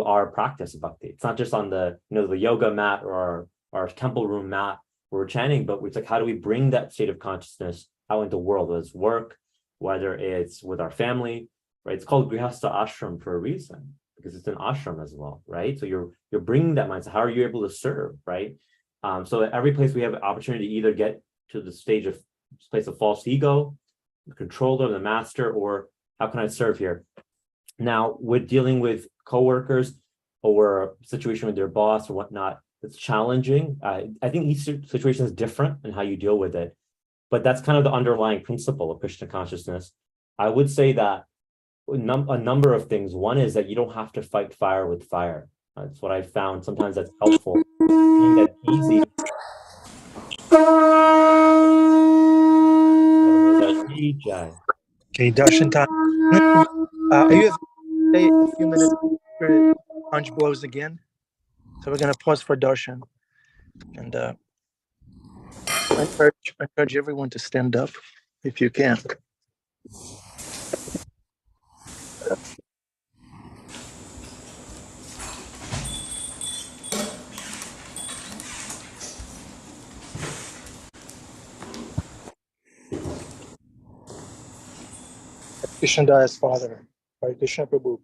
our practice of bhakti. It's not just on the the yoga mat or our temple room mat where we're chanting, but it's like, how do we bring that state of consciousness out into the world, whether it's work, whether it's with our family, right? It's called Grihastha Ashram for a reason, because it's an ashram as well, right? So you're bringing that mindset. How are you able to serve, right? So at every place we have an opportunity to either get to the place of false ego, the controller, the master, or how can I serve here? Now, with dealing with coworkers or a situation with their boss or whatnot, it's challenging. I think each situation is different in how you deal with it, but that's kind of the underlying principle of Krishna consciousness. I would say that a number of things. One is that you don't have to fight fire with fire. That's what I found. Sometimes that's helpful. Being that easy. Okay, darshan time. Are you stay a few minutes after punch blows again? So we're gonna pause for darshan, and I encourage everyone to stand up if you can. Krishna Das Father, Hare Krishna Prabhu.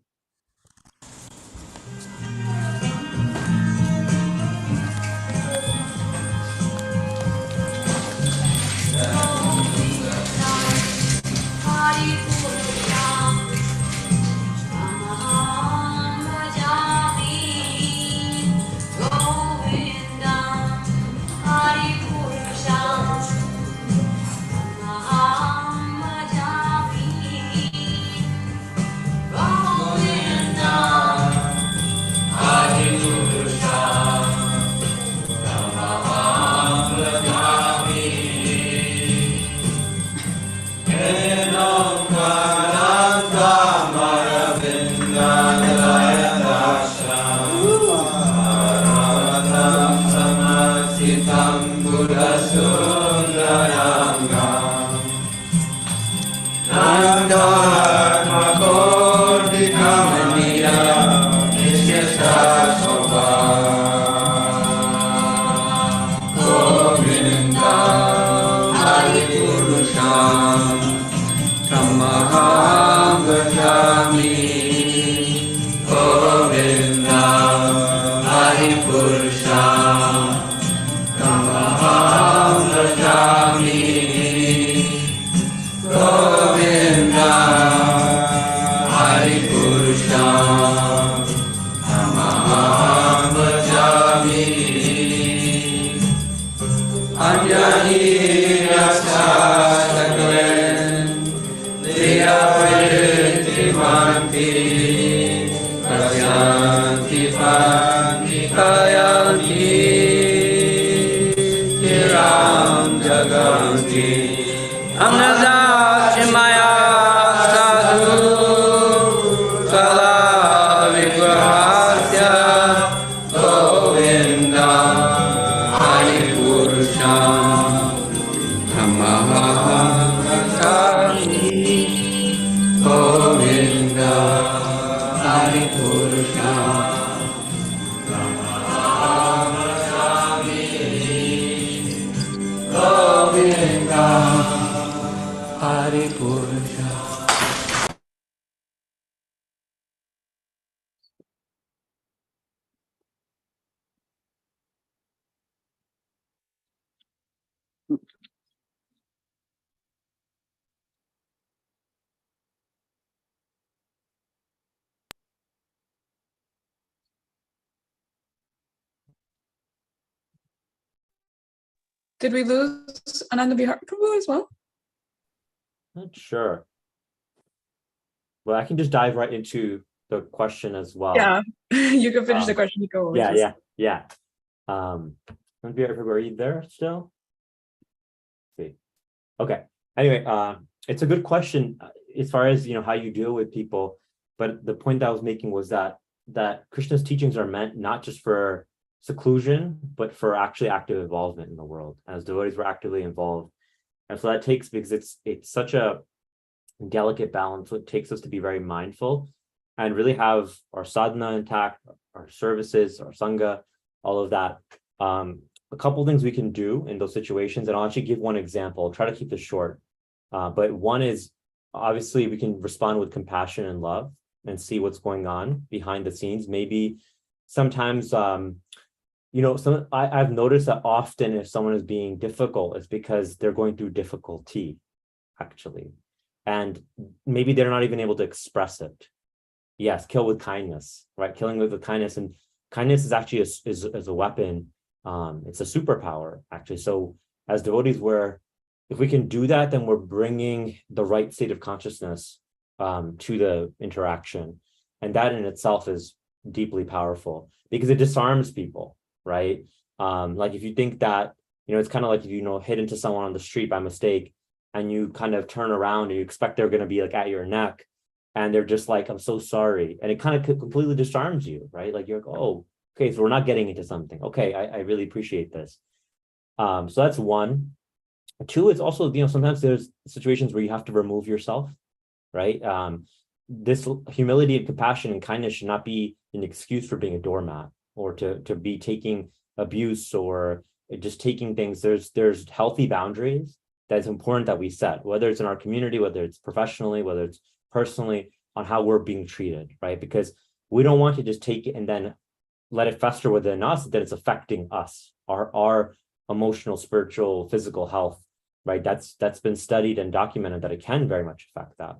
Did we lose Ananda Vihar Prabhu as well? Not sure. Well, I can just dive right into the question as well. Yeah, you can finish the Um, question. You go. Yeah. Are you there still? See. Okay. Anyway, it's a good question as far as how you deal with people. But the point that I was making was that Krishna's teachings are meant not just for seclusion, but for actually active involvement in the world. As devotees, we're actively involved, and so that takes, because it's such a delicate balance. So it takes us to be very mindful and really have our sadhana intact, our services, our sangha, all of that. A couple of things we can do in those situations, and I'll actually give one example. I'll try to keep this short. But one is, obviously, we can respond with compassion and love and see what's going on behind the scenes. Maybe sometimes, I've noticed that often if someone is being difficult, it's because they're going through difficulty, actually. And maybe they're not even able to express it. Yes, kill with kindness, right? Killing with kindness. And kindness is actually is a weapon. It's a superpower, actually. So as devotees, if we can do that, then we're bringing the right state of consciousness to the interaction. And that in itself is deeply powerful because it disarms people, right? Like if you think that, it's kind of like if you hit into someone on the street by mistake and you kind of turn around and you expect they're going to be like at your neck and they're just like, I'm so sorry. And it kind of completely disarms you, right? Like you're like, oh, okay, so we're not getting into something. Okay, I really appreciate this. So that's one. Two, it's also, sometimes there's situations where you have to remove yourself, right? This humility and compassion and kindness should not be an excuse for being a doormat or to be taking abuse or just taking things. There's healthy boundaries that it's important that we set, whether it's in our community, whether it's professionally, whether it's personally, on how we're being treated, right? Because we don't want to just take it and then let it fester within us, that it's affecting us, our emotional, spiritual, physical health, right? That's been studied and documented that it can very much affect that.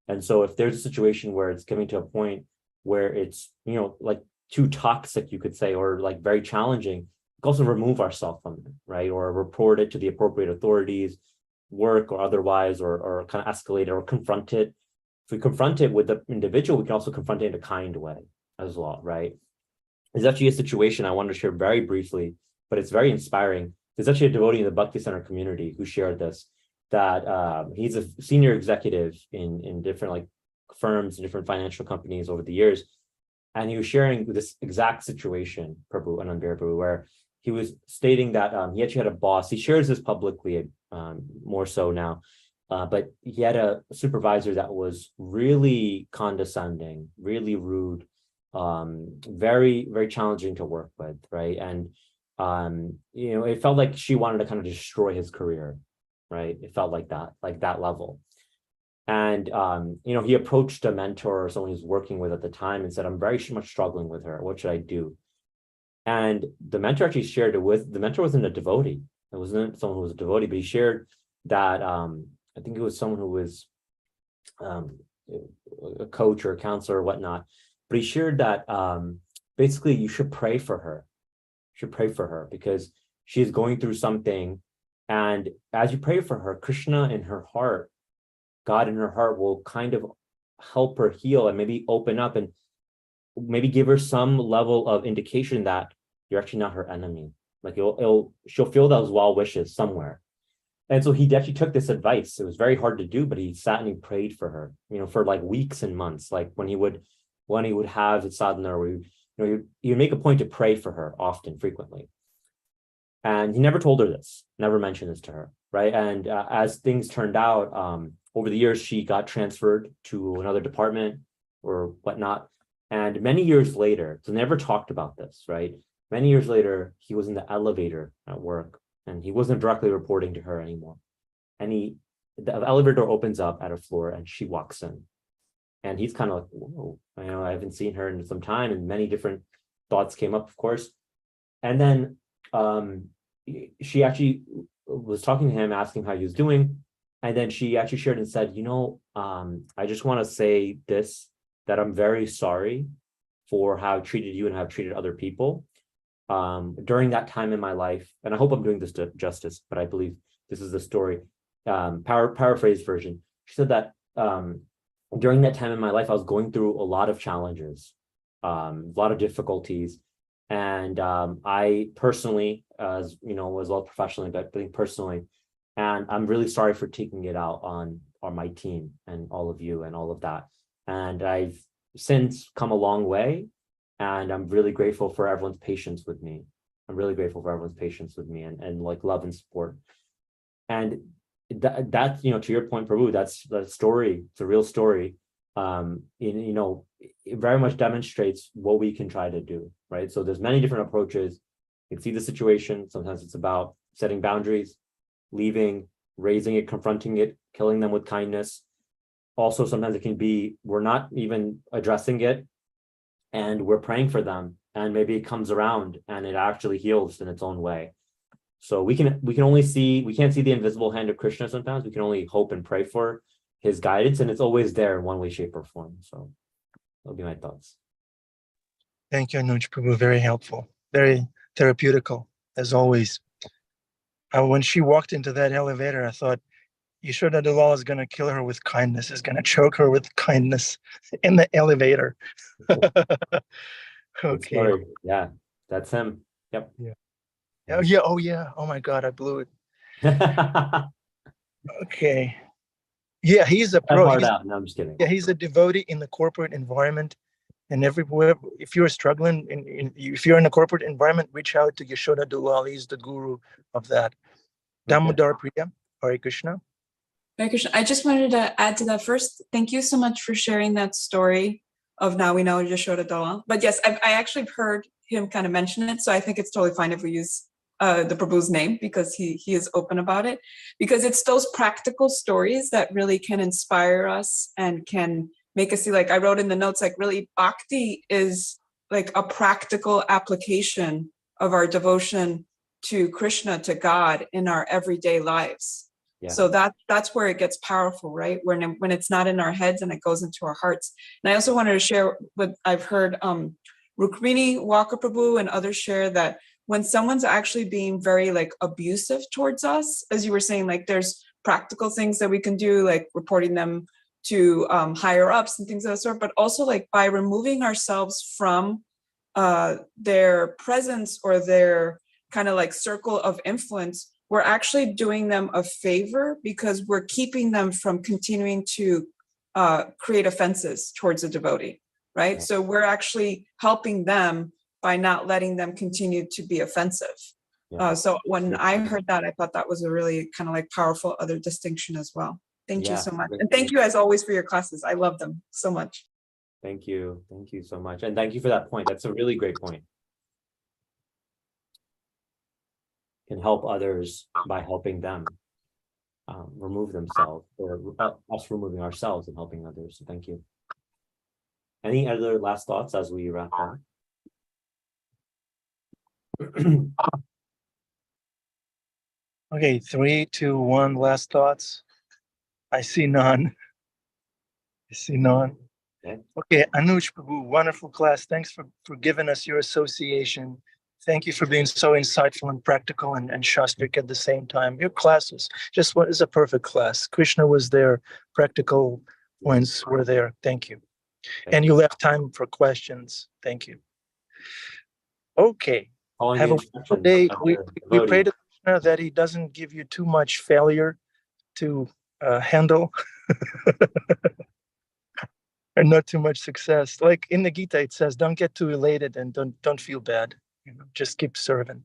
And so if there's a situation where it's coming to a point where it's, like too toxic, you could say, or like very challenging, we can also remove ourselves from it, right? Or report it to the appropriate authorities, work or otherwise, or kind of escalate it or confront it. If we confront it with the individual, we can also confront it in a kind way as well, right? There's actually a situation I wanted to share very briefly, but it's very inspiring. There's actually a devotee in the Bhakti Center community who shared this, that he's a senior executive in different like firms and different financial companies over the years. And he was sharing this exact situation, Prabhu Anand Prabhu, where he was stating that he actually had a boss. He shares this publicly more so now, but he had a supervisor that was really condescending, really rude, very, very challenging to work with, right? And it felt like she wanted to kind of destroy his career, right? It felt like that level. And he approached a mentor or someone he's working with at the time and said, I'm very much struggling with her. What should I do? And the mentor actually shared it with, the mentor wasn't a devotee. It wasn't someone who was a devotee, but he shared that I think it was someone who was a coach or a counselor or whatnot. But he shared that basically you should pray for her. You should pray for her because she's going through something. And as you pray for her, Krishna in her heart, God in her heart will kind of help her heal and maybe open up and maybe give her some level of indication that you're actually not her enemy. Like she'll feel those well wishes somewhere. And so he actually took this advice. It was very hard to do, but he sat and he prayed for her, for like weeks and months. Like when he would have the sadhana, or he would make a point to pray for her often, frequently. And he never told her this, never mentioned this to her, right? And as things turned out, over the years, she got transferred to another department or whatnot. And many years later, so never talked about this, right? Many years later, he was in the elevator at work and he wasn't directly reporting to her anymore. And the elevator door opens up at her floor and she walks in. And he's kind of like, whoa, I haven't seen her in some time, and many different thoughts came up, of course. And then she actually was talking to him, asking how he was doing. And then she actually shared and said, I just want to say this, that I'm very sorry for how I've treated you and how I've treated other people during that time in my life. And I hope I'm doing this justice, but I believe this is the story, paraphrase version. She said that during that time in my life, I was going through a lot of challenges, a lot of difficulties. And I personally, as you know, as well professionally, but I think personally, and I'm really sorry for taking it out on my team and all of you and all of that. And I've since come a long way, and I'm really grateful for everyone's patience with me. I'm really grateful for everyone's patience with me and like love and support. And that's, you know, to your point, Prabhu, that's the story. It's a real story. You know, it very much demonstrates what we can try to do, right? So there's many different approaches. You can see the situation. Sometimes it's about setting boundaries, leaving, raising it, confronting it, killing them with kindness. Also, sometimes it can be, we're not even addressing it and we're praying for them, and maybe it comes around and it actually heals in its own way. So we can't see the invisible hand of Krishna sometimes. We can only hope and pray for his guidance, and it's always there in one way, shape, or form. So that'll be my thoughts. Thank you, Anuj Prabhu. Very helpful, very therapeutical, as always. When she walked into that elevator, I thought, Yashoda Dalal is going to kill her with kindness, is going to choke her with kindness in the elevator. Okay. Sorry. Yeah, that's him. Yep. Yeah. Oh, yeah. Oh, yeah. Oh, my God. I blew it. Okay. Yeah, he's a pro. No, I'm just kidding. Yeah, he's a devotee in the corporate environment. And everywhere, if you're struggling, if you're in a corporate environment, reach out to Yashoda Dalal. He's the guru of that. Damodar Priya, Hare Krishna. Hare Krishna. I just wanted to add to that first. Thank you so much for sharing that story of Now We Know Yashoda Dalal. But yes, I actually heard him kind of mention it. So I think it's totally fine if we use the Prabhu's name, because he is open about it. Because it's those practical stories that really can inspire us and can make us see, like I wrote in the notes, like really bhakti is like a practical application of our devotion to Krishna, to God in our everyday lives. Yeah. So that's where it gets powerful, right? When it's not in our heads and it goes into our hearts. And I also wanted to share what I've heard Rukmini Walker Prabhu and others share, that when someone's actually being very like abusive towards us, as you were saying, like there's practical things that we can do, like reporting them to higher ups and things of that sort, but also like by removing ourselves from their presence or their kind of like circle of influence, we're actually doing them a favor, because we're keeping them from continuing to create offenses towards a devotee, right? Yeah. So we're actually helping them by not letting them continue to be offensive. Yeah. So when I heard that, I thought that was a really kind of like powerful other distinction as well. Thank you so much. And thank you as always for your classes. I love them so much. Thank you. Thank you so much. And thank you for that point. That's a really great point. Can help others by helping them remove themselves, or us removing ourselves and helping others. So thank you. Any other last thoughts as we wrap up? Okay, 3, 2, 1, last thoughts. I see none. I see none. Okay, Anuj Prabhu, wonderful class. Thanks for giving us your association. Thank you for being so insightful and practical and shastric at the same time. Your class is a perfect class. Krishna was there, practical points were there. Thank you. And you left time for questions. Thank you. Okay. Have a wonderful day. We pray to Krishna that he doesn't give you too much failure to handle and not too much success. Like in the Gita, it says, don't get too elated and don't feel bad. You know, just keep serving.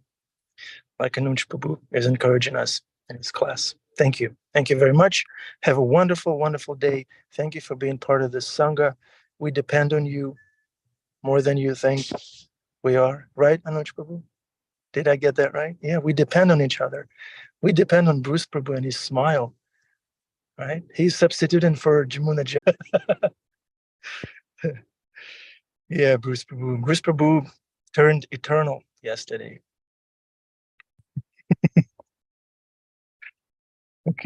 Like Anuj Prabhu is encouraging us in his class. Thank you. Thank you very much. Have a wonderful, wonderful day. Thank you for being part of this Sangha. We depend on you more than you think we are. Right, Anuj Prabhu? Did I get that right? Yeah, we depend on each other. We depend on Bruce Prabhu and his smile. Right? He's substituting for Jamuna. Yeah, Bruce Prabhu. Bruce Prabhu turned eternal yesterday. Okay.